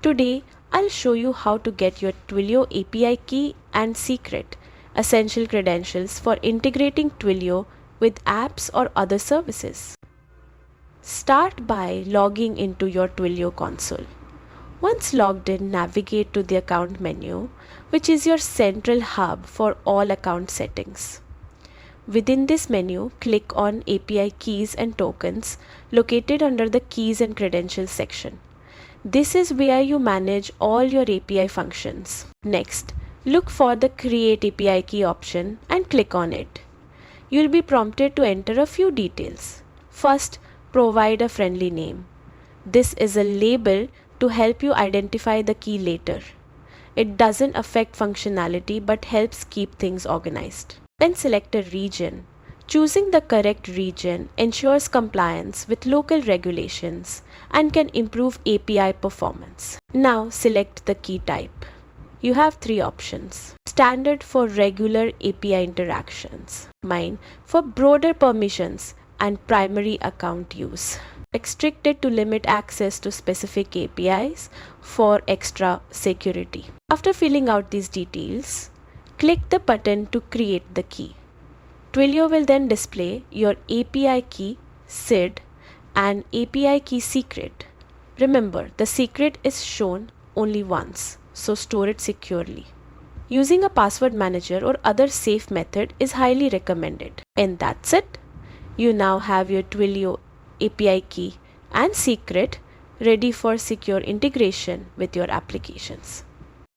Today, I'll show you how to get your Twilio API key and secret, essential credentials for integrating Twilio with apps or other services. Start by logging into your Twilio console. Once logged in, navigate to the account menu, which is your central hub for all account settings. Within this menu, click on API Keys and Tokens located under the Keys and Credentials section. This is where you manage all your API functions. Next, look for the Create API Key option and click on it. You'll be prompted to enter a few details. First, provide a friendly name. This is a label to help you identify the key later. It doesn't affect functionality but helps keep things organized. Then select a region. Choosing the correct region ensures compliance with local regulations and can improve API performance. Now select the key type. You have three options. Standard for regular API interactions. Mine for broader permissions and primary account use. Restricted to limit access to specific APIs for extra security. After filling out these details, click the button to create the key. Twilio will then display your API key, SID, and API key secret. Remember, the secret is shown only once, so store it securely. Using a password manager or other safe method is highly recommended. And that's it. You now have your Twilio API key and secret ready for secure integration with your applications.